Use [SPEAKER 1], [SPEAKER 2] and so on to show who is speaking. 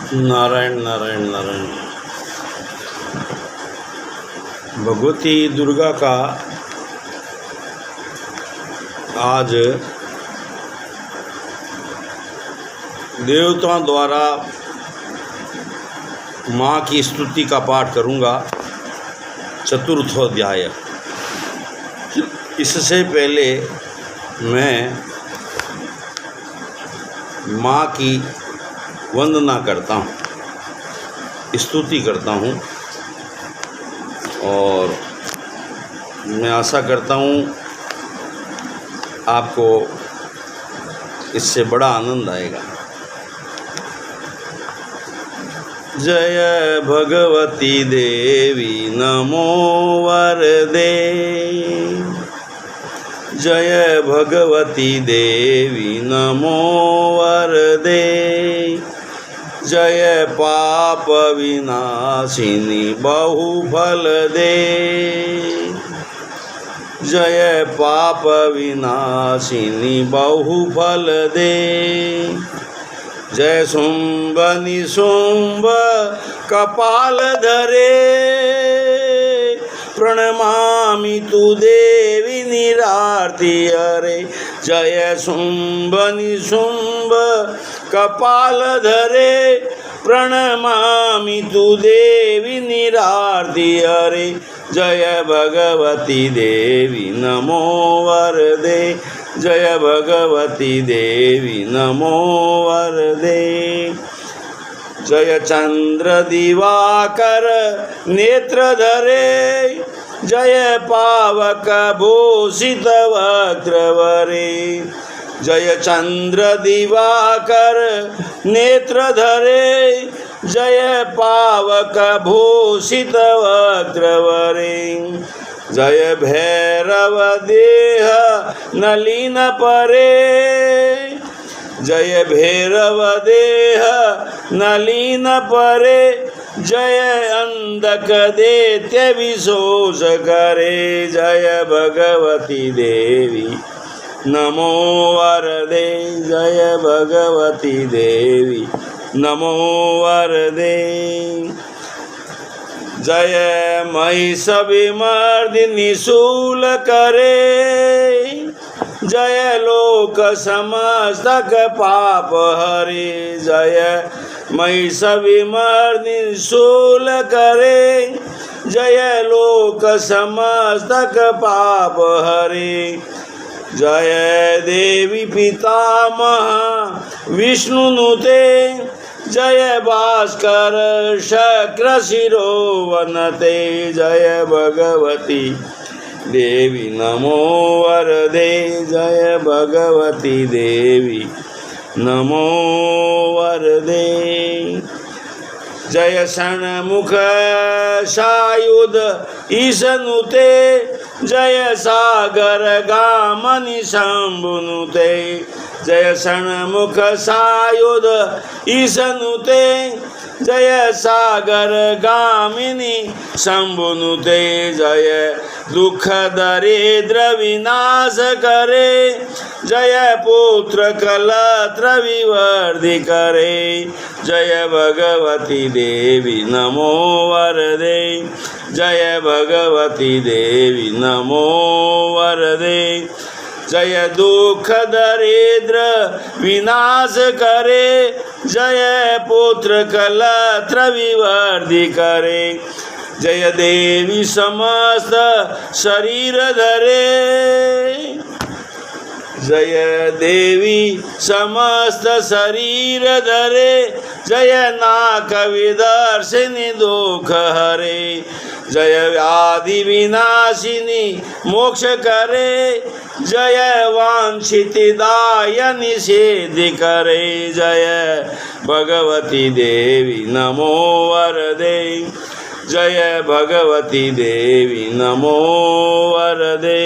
[SPEAKER 1] नारायण नारायण नारायण। भगवती दुर्गा का आज देवताओं द्वारा माँ की स्तुति का पाठ करूँगा, चतुर्थोध्याय। इससे पहले मैं माँ की वंदना करता हूँ, स्तुति करता हूँ और मैं आशा करता हूँ आपको इससे बड़ा आनंद आएगा। जय भगवती देवी नमो वरदे, जय भगवती देवी नमो वरदे, जय पाप विनाशिनी बहुफल दे, जय पाप विनाशिनी बहुफल दे, जय शुंभ निशुंभ कपाल धरे, प्रणमामि तु देवी निरार्ति हरे। जय शुंभ निशुंभ कपाल धरे, प्रणमामि तु देवी निरार्ति हरे। जय भगवती देवी नमो वरदे, जय भगवती देवी नमो वरदे। जय चंद्र दिवाकर नेत्र धरे, जय पावक भूषित वक्त्रवरे। जय चंद्र दिवाकर नेत्र धरे, जय पावक भूषित वक्त्रवरे। जय भैरव देह नलिन परे, जय भैरव देह नलिन परे, जय अंधक दैत्य विशोष करे। जय भगवती देवी नमो वरदे, जय भगवती देवी नमो वरदे। जय महिष विमर्दिनी शूल करे, जय लोक समस्तक पाप हरे। जय महिष विमर्दिनी शूल करे, जय लोक समस्तक पाप हरे। जय देवी पितामह विष्णु नुते, जय भास्कर शक्र शिरोवनते। जय भगवती देवी नमो वरदे, जय भगवती देवी नमो वरदे। जय षण्मुख सायुध ईशनुते, जय सागर गामनि शंभुनुते। जय षण्मुख सायुध ईशनुते, जय सागर गामिनी शंभुनुते। जय दुख दरिद्र विनाश करे, जय पुत्र कलत्र विवर्धि करे। जय भगवती देवी नमो वरदे, जय भगवती देवी नमो वरदे। जय दुख दरिद्र विनाश करे, जय पुत्र कलत्र विवर्धि करे। जय देवी समस्त शरीर धरे, जय देवी समस्त शरीर धरे, जय नाक विदर्शिनी दुख हरे। जय व्याधि विनाशिनी मोक्ष करे, जय वांछित दायनि सिद्धि करे। जय भगवती देवी नमो वरदे, जय भगवती देवी नमो वरदे।